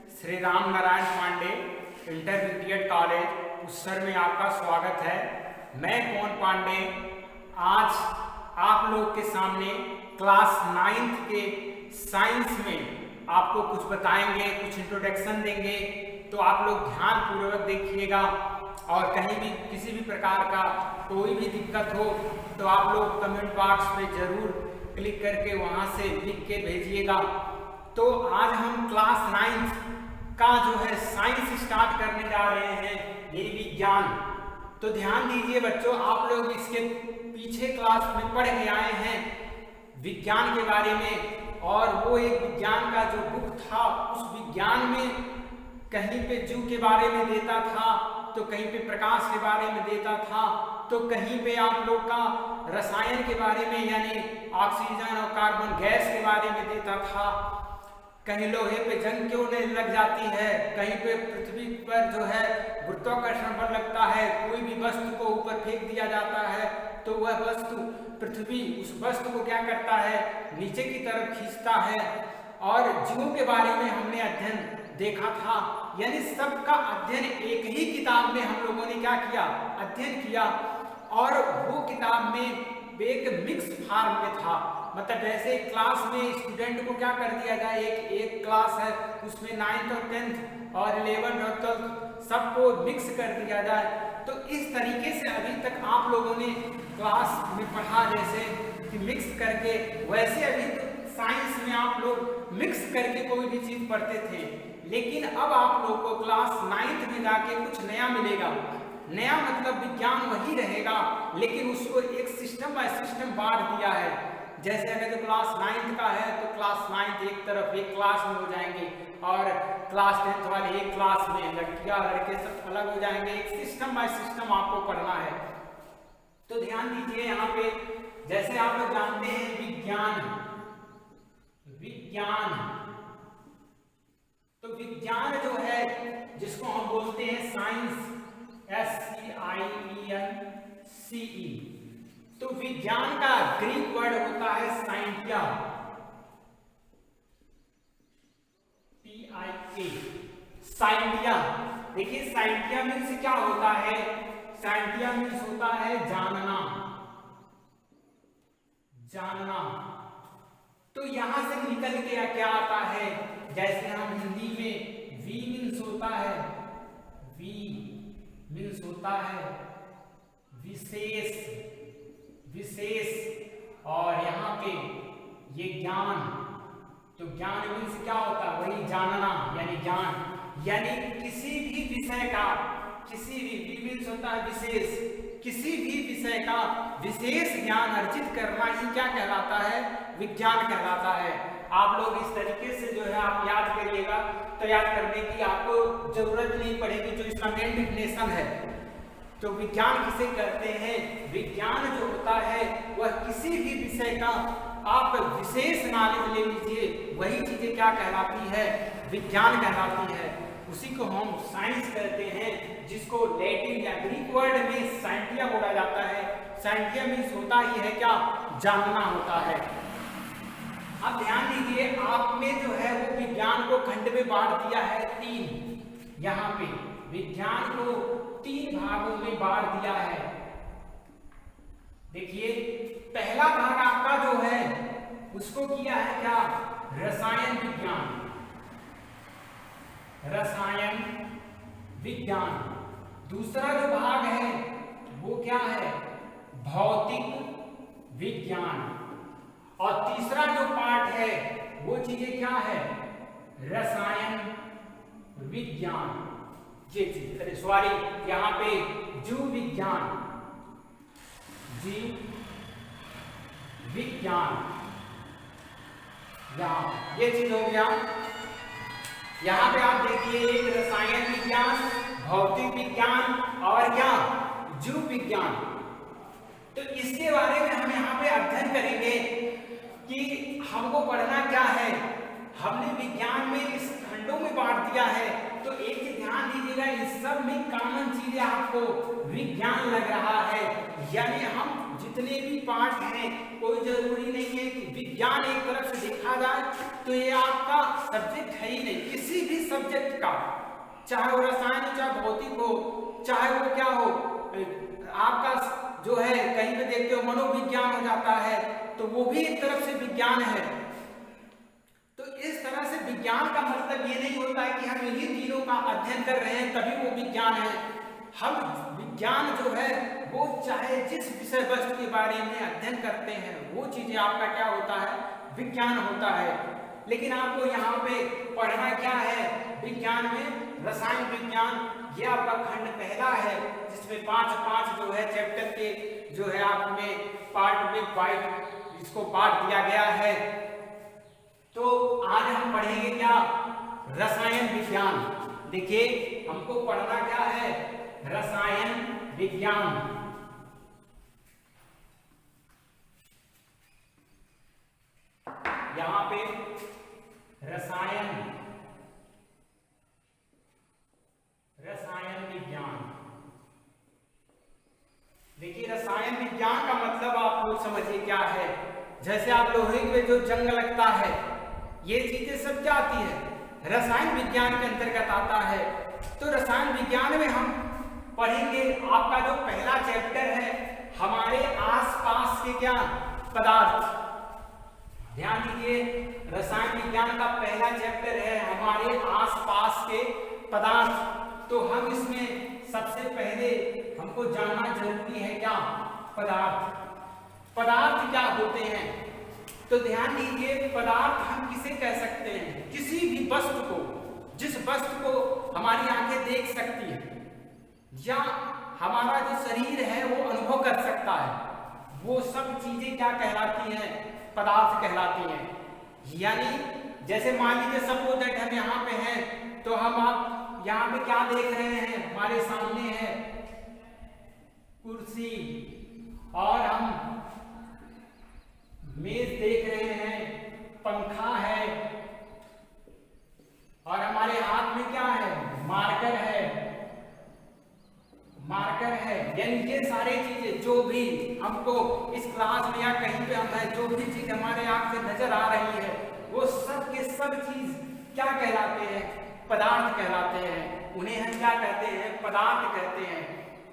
Shri Ram Narayan Pandey intermediate college उसर में आपका स्वागत है। मैं कौन पांडे आज आप लोग के सामने क्लास 9th के साइंस में आपको कुछ बताएंगे, कुछ इंट्रोडक्शन देंगे। तो आप लोग ध्यान पूर्वक देखिएगा और कहीं भी किसी भी प्रकार का कोई भी दिक्कत हो तो आप लोग कमेंट बॉक्स में जरूर क्लिक करके वहां से लिख के भेजिएगा। तो आज हम क्लास 9th का जो है साइंस स्टार्ट करने जा रहे हैं, यानी विज्ञान। तो ध्यान दीजिए बच्चों, आप लोग इसके पीछे क्लास में पढ़ के आए हैं विज्ञान के बारे में, और वो एक विज्ञान का जो बुक था उस विज्ञान में कहीं पे जीव के बारे में देता था, तो कहीं पे प्रकाश के बारे में देता था, तो कहीं पे आप लोग का रसायन के बारे में यानी ऑक्सीजन और कार्बन गैस के बारे में देता था। कहीं लोहे पे जंग क्यों नहीं लग जाती है, कहीं पे पृथ्वी पर जो है गुरुत्वाकर्षण बल लगता है, कोई भी वस्तु को ऊपर फेंक दिया जाता है तो वह वस्तु पृथ्वी उस वस्तु को क्या करता है, नीचे की तरफ खींचता है। और जीवों के बारे में हमने अध्ययन देखा था, यानी सबका अध्ययन एक ही किताब में हम लोगों ने क्या किया, अध्ययन किया। और वो किताब में एक मिक्स फॉर्म में था, मतलब जैसे क्लास में स्टूडेंट को क्या कर दिया जाए, एक क्लास है उसमें 9th और 10th और 11th और 12th सबको मिक्स कर दिया जाए। तो इस तरीके से अभी तक आप लोगों ने क्लास में पढ़ा जैसे कि मिक्स करके, वैसे अभी साइंस में आप लोग मिक्स करके कोई भी चीज पढ़ते थे। लेकिन अब आप लोग को क्लास 9th में जाके कुछ नया मिलेगा। नया मतलब विज्ञान वही रहेगा, लेकिन उसको एक सिस्टम बाय सिस्टम बांट दिया है। जैसे अगर जो क्लास 9th का है तो क्लास 9th एक तरफ एक क्लास में हो जाएंगे, और क्लास 10th वाले एक क्लास में, लड़कियां लड़के सब अलग हो जाएंगे। एक सिस्टम बाय सिस्टम आपको पढ़ना है। तो ध्यान दीजिए यहाँ पे, जैसे आप लोग जानते हैं विज्ञान, तो विज्ञान जो है जिसको हम बोलते हैं साइंस, SCIENCE, तो विज्ञान का ग्रीक वर्ड होता है साइंटिया, PIA, साइंटिया। देखिए साइंटिया मीन्स क्या होता है, साइंटिया मीन्स होता है जानना, जानना। तो यहां से निकल के क्या आता है, जैसे हम हिंदी में वी मीन्स होता है, वी मीन्स होता है विशेष, विशेष, और यहाँ पे ये ज्ञान, तो ज्ञान मीन्स क्या होता है, वही जानना यानी ज्ञान, यानी किसी भी विषय का, किसी भी मीन्स होता है विशेष, किसी भी विषय का विशेष ज्ञान अर्जित करना ही क्या कहलाता है, विज्ञान कहलाता है। आप लोग इस तरीके से जो है आप याद करिएगा, तो याद करने की आपको जरूरत नहीं पड़ेगी। जो इसका मेन डिफिनेशन है, तो विज्ञान किसे कहते हैं, विज्ञान जो होता है वह किसी भी विषय का आप विशेष नॉलेज ले लीजिए, वही चीजें क्या कहलाती है, विज्ञान कहलाती है। उसी को हम साइंस कहते हैं, जिसको लैटिन या ग्रीक वर्ड में साइंटिया बोला जाता है। साइंटिया मीन्स होता ही है क्या, जानना होता है। अब ध्यान दीजिए, आपने जो है वो विज्ञान को खंड में बांट दिया है 3, यहाँ पे विज्ञान को 3 भागों में बांट दिया है। देखिए पहला भाग आपका जो है उसको किया है क्या, रसायन विज्ञान, रसायन विज्ञान। दूसरा जो भाग है वो क्या है, भौतिक विज्ञान। और तीसरा जो पार्ट है वो चीजें क्या है, रसायन विज्ञान। ये चीज, अरे सॉरी, यहाँ पे जीव विज्ञान, जीव विज्ञान, यहाँ ये चीज हो गया। यहाँ पे आप देखिए एक रसायन विज्ञान, भौतिक विज्ञान और क्या, जीव विज्ञान। तो इसके बारे में हम यहाँ पे अध्ययन करेंगे कि हमको पढ़ना क्या है। हमने विज्ञान में इस खंडों में बांट दिया है, तो एक चीज ध्यान दीजिएगा, इस सब में कॉमन चीजें आपको विज्ञान लग रहा है, यानी हम जितने भी पार्ट हैं, कोई जरूरी नहीं है कि विज्ञान एक तरफ से देखा जाए तो ये आपका सब्जेक्ट है ही नहीं। किसी भी सब्जेक्ट का, चाहे वो रसायन हो, चाहे भौतिक हो, चाहे वो क्या हो, आपका जो है कहीं पे देखते हो मनोविज्ञान हो जाता है, तो वो भी एक तरफ से विज्ञान है। तो इस तरह से विज्ञान का मतलब ये नहीं होता है कि हम इन्हीं तीनों का अध्ययन कर रहे हैं तभी वो विज्ञान है। हम विज्ञान जो है वो चाहे जिस विषय वस्तु के बारे में अध्ययन करते हैं वो चीजें आपका क्या होता है, विज्ञान होता है। लेकिन आपको यहाँ पे पढ़ना क्या है, विज्ञान में रसायन विज्ञान, ये आपका खंड पहला है जिसमें पांच जो है चैप्टर के जो है आपमें पार्ट में वाइट इसको बांट दिया गया है। तो आज हम पढ़ेंगे क्या, रसायन विज्ञान। देखिए हमको पढ़ना क्या है, रसायन विज्ञान। यहां पे रसायन विज्ञान। देखिए रसायन विज्ञान का मतलब आप लोग समझिए क्या है। जैसे आप लोहे में जो जंग लगता है, ये चीजें सब क्या आती है, रसायन विज्ञान के अंतर्गत आता है। तो रसायन विज्ञान में हम पढ़ेंगे आपका जो पहला चैप्टर है, हमारे आसपास के क्या पदार्थ। ध्यान दीजिए, रसायन विज्ञान का पहला चैप्टर है हमारे आसपास के पदार्थ। तो हम इसमें सबसे पहले हमको जानना जरूरी है क्या, पदार्थ। पदार्थ क्या होते हैं, तो ध्यान दीजिए, पदार्थ हम किसे कह सकते हैं, किसी भी वस्तु को, जिस वस्तु को हमारी आंखें देख सकती है या हमारा जो शरीर है वो अनुभव कर सकता है, वो सब चीजें क्या कहलाती हैं, पदार्थ कहलाती हैं। यानी जैसे मान लीजिए सपोज दैट हम यहाँ पे हैं, तो हम आप यहाँ पे क्या देख रहे हैं, हमारे सामने है कुर्सी और हम मेज देख रहे हैं, पंखा है और हमारे हाथ में क्या है, मार्कर है। यानी ये सारी चीजें जो भी हमको इस क्लास में या कहीं पे हम है, जो भी चीज हमारे आंख से नजर आ रही है, वो सब के सब चीज क्या कहलाते हैं, पदार्थ कहलाते हैं। उन्हें हम क्या कहते हैं, पदार्थ कहते हैं।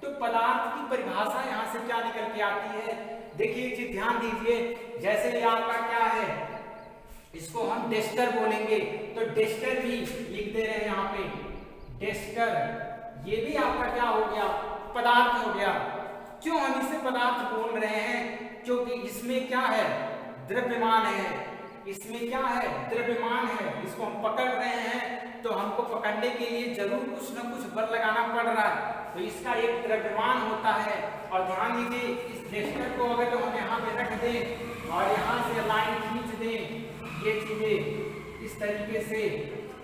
तो पदार्थ की परिभाषा यहाँ से क्या निकल के आती है, देखिए जी ध्यान दीजिए। जैसे ये आपका क्या है, इसको हम डेस्टर बोलेंगे, तो डेस्टर भी लिख दे रहे हैं यहाँ पे, डेस्टर। ये भी आपका क्या हो गया, पदार्थ हो गया। क्यों हम इसे पदार्थ बोल रहे हैं, क्योंकि इसमें क्या है, द्रव्यमान है। इसमें क्या है, द्रव्यमान है। इसको हम पकड़ रहे हैं तो हमको पकड़ने के लिए जरूर कुछ न कुछ बल लगाना पड़ रहा है, तो इसका एक द्रव्यमान होता है। और ध्यान दीजिए, इस डेस्टर को अगर तो हम यहाँ पे रख दें और यहाँ से लाइन खींच दें, ये चीजें इस तरीके से,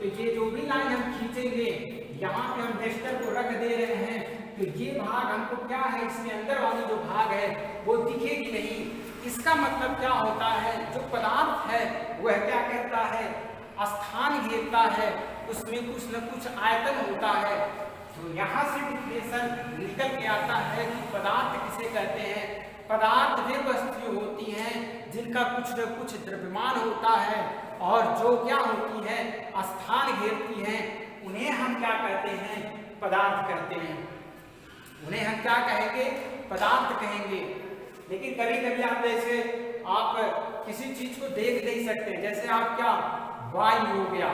तो ये जो भी लाइन हम खींचेंगे, यहाँ पे हम डेस्टर को रख दे रहे हैं, तो ये भाग हमको क्या है, इसके अंदर वाली जो भाग है वो दिखेगी नहीं। इसका मतलब क्या होता है, जो पदार्थ है वह क्या कहता है, स्थान घेरता है, उसमें कुछ न कुछ आयतन होता है। तो यहाँ से डिफिनेशन निकल के आता है कि पदार्थ किसे कहते हैं। पदार्थ वे वस्तुएं होती हैं जिनका कुछ न कुछ द्रव्यमान होता है और जो क्या होती है, स्थान घेरती हैं, उन्हें हम क्या कहते हैं, पदार्थ कहते हैं। उन्हें हम क्या कहेंगे, पदार्थ कहेंगे। लेकिन कभी कभी आप जैसे आप किसी चीज को देख नहीं सकते, जैसे आप क्या, वायु हो गया,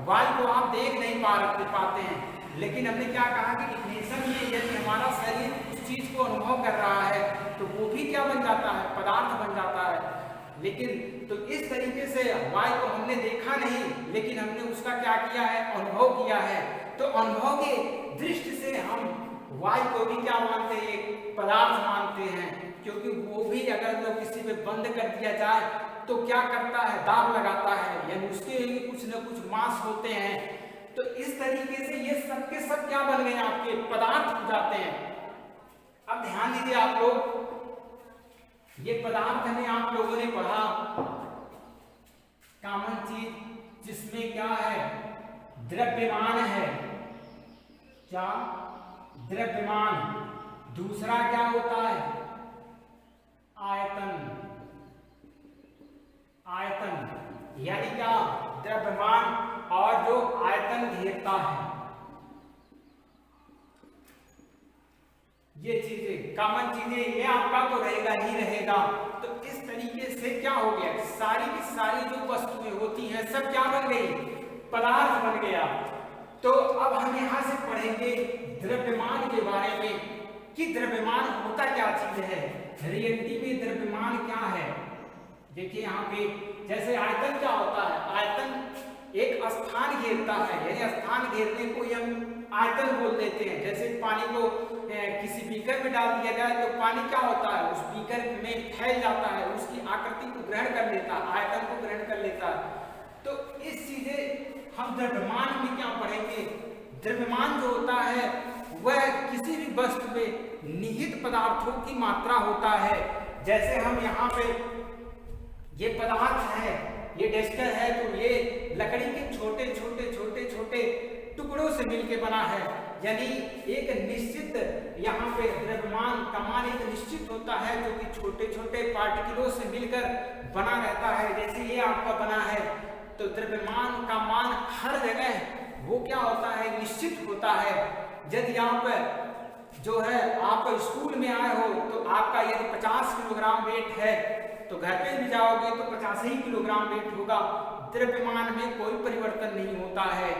वायु को आप देख नहीं पाते हैं, लेकिन हमने क्या कहा कि डिफिनेशन में यदि हमारा शरीर उस चीज को अनुभव कर रहा है तो वो भी क्या बन जाता है, पदार्थ बन जाता है। लेकिन तो इस तरीके से वायु को हमने देखा नहीं, लेकिन हमने उसका क्या किया है, अनुभव किया है। तो अनुभव के दृष्टि से हम वायु को भी क्या मानते हैं, पदार्थ मानते हैं, क्योंकि वो भी अगर तो किसी पे बंद कर दिया जाए तो क्या करता है, दाब लगाता है, यानी उसके लिए कुछ न कुछ मास होते हैं। तो इस तरीके से ये सब के सब क्या बन गए, आपके पदार्थ हो जाते हैं। अब ध्यान दीजिए आप लोग, ये पदार्थ में आप लोगों ने पढ़ा कॉमन चीज, जिसमें क्या है, द्रव्यमान है, क्या, द्रव्यमान। दूसरा क्या होता है, आयतन, आयतन यानी क्या, द्रव्यमान और जो आयतन घेरता है, ये चीजें कॉमन चीजें, ये आपका तो रहेगा ही रहेगा। तो इस तरीके से क्या हो गया, सारी की सारी जो वस्तुएं होती हैं सब क्या बन गई, पदार्थ बन गया। तो अब हम यहाँ से पढ़ेंगे द्रव्यमान के बारे में कि द्रव्यमान होता क्या चीज है, रियलिटी में द्रव्यमान क्या है। देखिए यहाँ पे जैसे आयतन क्या होता है, आयतन एक स्थान घेरता है, यानी स्थान घेरने को हम आयतन बोल देते हैं। जैसे पानी को किसी बीकर में डाल दिया जाए तो पानी क्या होता है, उस बीकर में फैल जाता है, उसकी आकृति को ग्रहण कर लेता है, आयतन को ग्रहण कर लेता है। तो इस चीजें हम द्रव्यमान में क्या पढ़ेंगे, द्रव्यमान जो होता है वह किसी भी वस्तु में निहित पदार्थों की मात्रा होता है। जैसे हम यहाँ पे ये पदार्थ है, ये डेस्टर है, तो ये लकड़ी के छोटे छोटे छोटे छोटे टुकड़ों से मिलकर बना है, यानी एक निश्चित यहाँ पे द्रव्यमान का मान एक निश्चित होता है जो कि छोटे छोटे पार्टिकलों से मिलकर बना रहता है। जैसे ये आपका बना है, तो द्रव्यमान का मान हर जगह वो क्या होता है, निश्चित होता है। यदि यहाँ पर जो है आप स्कूल में आए हो तो आपका यदि 50 किलोग्राम वेट है तो घर पे भी जाओगे तो 50 ही किलोग्राम वेट होगा। द्रव्यमान में कोई परिवर्तन नहीं होता है।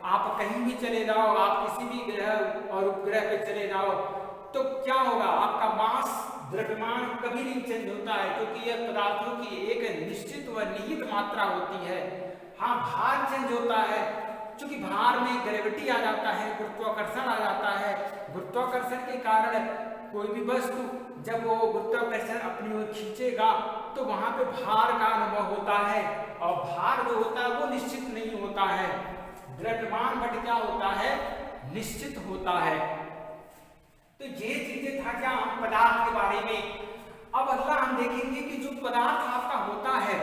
आप कहीं भी चले जाओ, आप किसी भी ग्रह और उपग्रह पे चले जाओ तो क्या होगा, आपका मास द्रव्यमान कभी नहीं चेंज होता है, क्योंकि यह पदार्थों की एक निश्चित व निहित मात्रा होती है। हाँ, भार चेंज होता है, क्योंकि भार में ग्रेविटी आ जाता है, गुरुत्वाकर्षण आ जाता है। गुरुत्वाकर्षण के कारण कोई भी वस्तु जब वो गुरुत्वाकर्षण अपनी ओर खींचेगा तो वहां पे भार का अनुभव होता है, और भार जो होता है वो निश्चित नहीं होता है। द्रव्यमान बट क्या होता है, निश्चित होता है। तो ये चीजें था क्या पदार्थ के बारे में। अब अगला हम देखेंगे कि जो पदार्थ आपका होता है,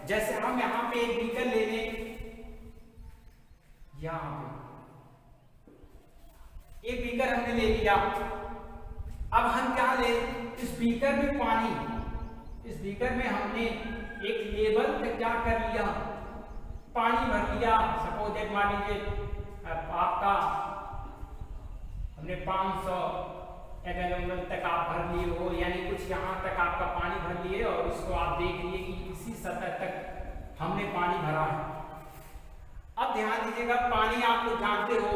जैसे हम यहाँ पे एक बीकर ले लें, यहाँ पे एक बीकर हमने ले लिया। अब हम क्या ले, इस बीकर में पानी, इस बीकर में हमने एक लेवल पे क्या कर लिया, पानी भर लिया। सपोज एक मान लीजिए आपका हमने 500 ml तक आप भर लिए हो, यानी कुछ यहाँ तक आपका पानी भर लिए और इसको आप देख लिए कि इसी सतह तक हमने पानी भरा है। अब ध्यान दीजिएगा, पानी आप लोग जानते हो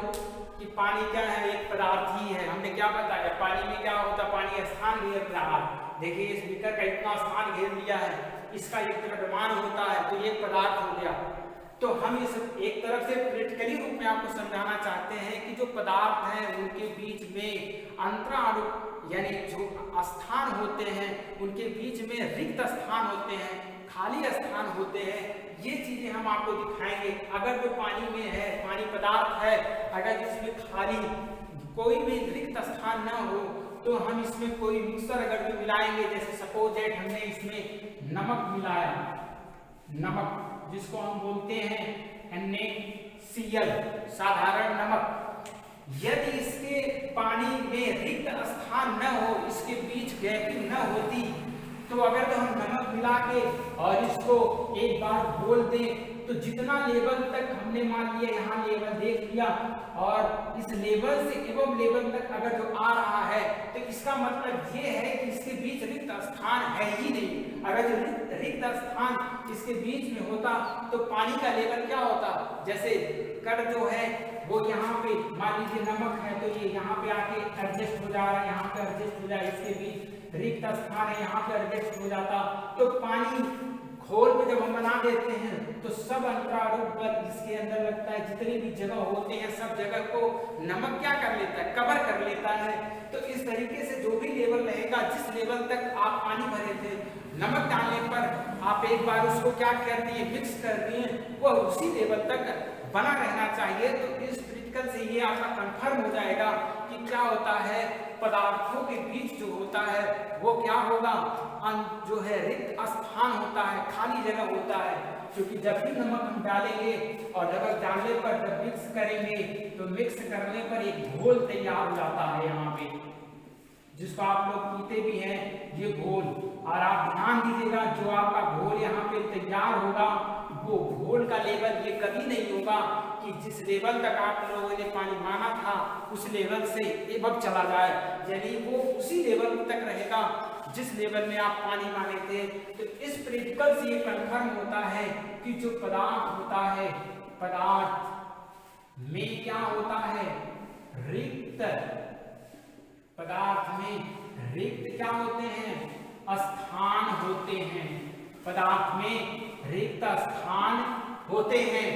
कि पानी क्या है, एक पदार्थ ही है। हमने क्या बताया, पानी में क्या होता है, पानी स्थान घेर रहा है। देखिए इस बीकर का इतना स्थान घेर लिया है, इसका एक द्रव्यमान होता है, तो ये पदार्थ हो गया। तो हम इस एक तरफ से प्रैक्टिकली रूप में आपको समझाना चाहते हैं कि जो पदार्थ हैं उनके बीच में अंतराणु यानी जो स्थान होते हैं, उनके बीच में रिक्त स्थान होते हैं, खाली स्थान होते हैं। ये चीजें हम आपको दिखाएंगे। अगर जो पानी में है, पानी पदार्थ है, अगर इसमें खाली कोई भी रिक्त स्थान न हो तो हम इसमें कोई मिक्सर अगर जो मिलाएंगे, जैसे सपोज दैट हमने इसमें नमक मिलाया, नमक जिसको हम बोलते हैं NaCl, साधारण नमक। यदि इसके पानी में रिक्त स्थान न हो, इसके बीच गैपिंग न होती, तो अगर तो हम नमक मिला के और इसको एक बार घोल दें तो जितना लेवल तक हमने मान लिया, यहाँ लेवल देख लिया, और इस लेवल से एवं लेवल तक अगर जो आ रहा है तो इसका मतलब ये है कि इसके बीच रिक्त स्थान है ही नहीं। अगर जो रिक्त स्थान इसके बीच में होता तो पानी का लेवल क्या होता, जैसे कण जो है वो यहाँ पे मान लीजिए नमक है तो ये यहाँ पे आके एडजस्ट हो जा रहा है, यहाँ पे एडजस्ट हो जाए, इसके बीच रिक्त स्थान है, यहाँ पे एडजस्ट हो जाता। तो पानी घोल पे जब हम बना देते हैं तो सब अंतराणु पर इसके अंदर लगता है, जितने भी जगह होते हैं सब जगह को नमक क्या कर लेता है, कवर कर लेता है। तो इस तरीके से जो भी लेवल रहेगा, जिस लेवल तक आप पानी भरे थे, नमक डालने पर आप एक बार उसको क्या कर दिए, मिक्स कर दिए, वह उसी लेवल तक बना रहना चाहिए। तो इस प्रैक्टिकल से ये आपका कंफर्म हो जाएगा कि क्या होता है, पदार्थों के बीच जो होता है वो क्या होगा, जो है रिक्त स्थान होता है, खाली जगह होता है। क्योंकि जब भी नमक हम डालेंगे और नमक डालने पर जब मिक्स करेंगे तो मिक्स करने पर एक घोल तैयार हो जाता है यहाँ पे, जिसको आप लोग पीते भी हैं, ये घोल। और आप ध्यान दीजिएगा जो आपका घोल यहाँ पे तैयार होगा वो घोल का लेवल ये कभी नहीं होगा कि जिस लेवल तक आप लोगों ने पानी माना था उस लेवल से एबव चला जाए, यानी वो उसी लेवल तक रहेगा जिस लेवल में आप पानी माने थे। तो इस प्रैक्टिकल से ये कन्फर्म होता है कि जो पदार्थ होता है, पदार्थ में क्या होता है, रिक्त, पदार्थ में रिक्त क्या होते हैं, स्थान होते हैं। पदार्थ में रिक्त स्थान होते हैं।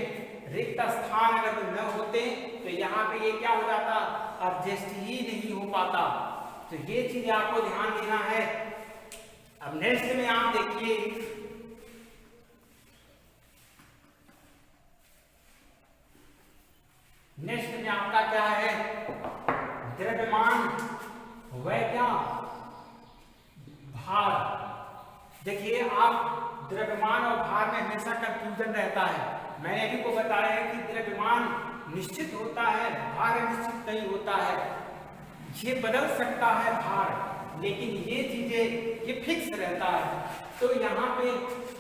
रिक्त स्थान अगर न होते तो यहाँ पे ये क्या हो जाता, एडजस्ट ही नहीं हो पाता। तो ये चीज आपको ध्यान देना है। अब नेक्स्ट में आप देखिए, नेक्स्ट में आपका क्या है, द्रव्यमान व क्या भार। देखिए आप द्रव्यमान और भार में हमेशा कंफ्यूजन रहता है। मैंने अभी को बताया है कि द्रव्यमान निश्चित होता है, भार निश्चित नहीं होता है। ये बदल सकता है भार, लेकिन ये चीजें ये फिक्स रहता है। तो यहाँ पे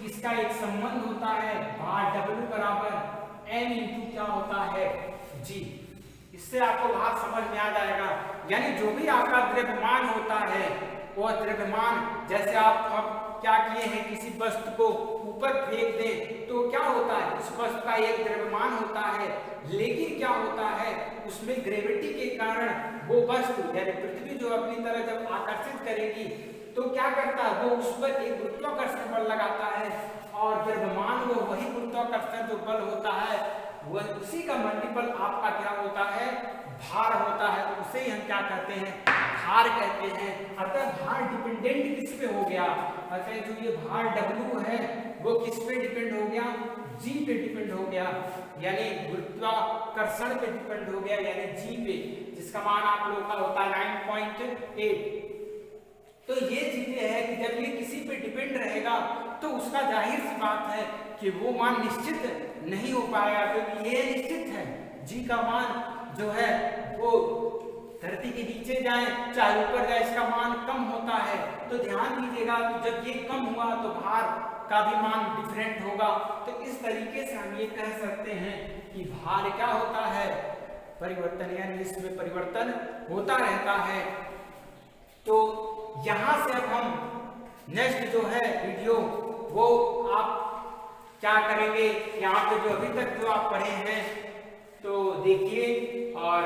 इसका एक संबंध होता है, भार W बराबर N इंटू क्या होता है G। इससे आपको बात समझ में आ जाएगा। यानी जो भी आपका द्रव्यमान होता है वो द्रव्यमान, जैसे आप क्या किए हैं, किसी वस्तु को ऊपर फेंक दें तो क्या होता है, उस वस्तु का एक द्रव्यमान होता है, लेकिन क्या होता है उसमें ग्रेविटी के कारण वो वस्तु यानी पृथ्वी जो अपनी तरह जब आकर्षित करेगी तो क्या करता है, वो उस पर एक गुरुत्वाकर्षण बल लगाता है और द्रव्यमान वो वही गुरुत्वाकर्षण जो बल होता है वह उसी का मल्टीपल आपका क्या होता है, भार होता है। उसे ही हम क्या कहते हैं, भार कहते हैं। अतः भार डिपेंडेंट किस पे हो गया, अतः जो ये भार W है वो किस पे डिपेंड हो गया, G पे डिपेंड हो गया, यानी गुरुत्वाकर्षण पे डिपेंड हो गया, यानी G पे, जिसका मान आप लोगों का होता है 9.8। तो ये चीजें है कि जब ये किसी पे डिपेंड रहेगा तो उसका जाहिर सी बात है कि वो मान निश्चित नहीं हो पाएगा, क्योंकि ये निश्चित है। G का मान जो है वो धरती के नीचे जाए चाहे ऊपर जाए इसका मान कम होता है। तो ध्यान दीजिएगा, तो जब ये कम हुआ तो भार का भी मान डिफरेंट होगा। तो इस तरीके से हम ये कह सकते हैं कि भार क्या होता है, परिवर्तन, यानी इसमें परिवर्तन होता रहता है। तो यहाँ से अब हम नेक्स्ट जो है वीडियो वो आप क्या करेंगे, यहाँ पे जो अभी तक जो आप पढ़े हैं तो देखिए। और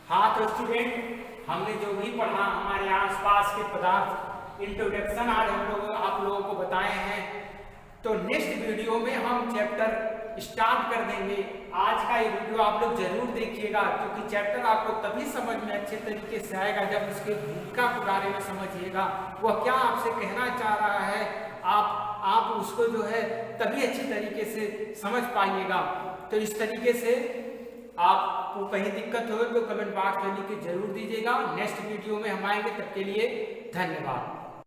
हाँ तो स्टूडेंट, हमने जो भी पढ़ा हमारे आसपास के पदार्थ इंट्रोडक्शन आज हम लोग आप लोगों को बताए हैं। तो नेक्स्ट वीडियो में हम चैप्टर स्टार्ट कर देंगे। आज का ये वीडियो आप लोग जरूर देखिएगा, क्योंकि चैप्टर आपको तभी समझ में अच्छे तरीके से आएगा जब उसके भूमिका के बारे में समझिएगा, वह क्या आपसे कहना चाह रहा है, आप उसको जो है तभी अच्छी तरीके से समझ पाइएगा। तो इस तरीके से आपको कहीं दिक्कत हो तो कमेंट बॉक्स में लिख के जरूर दीजिएगा। नेक्स्ट वीडियो में हम आएंगे, तब के लिए धन्यवाद।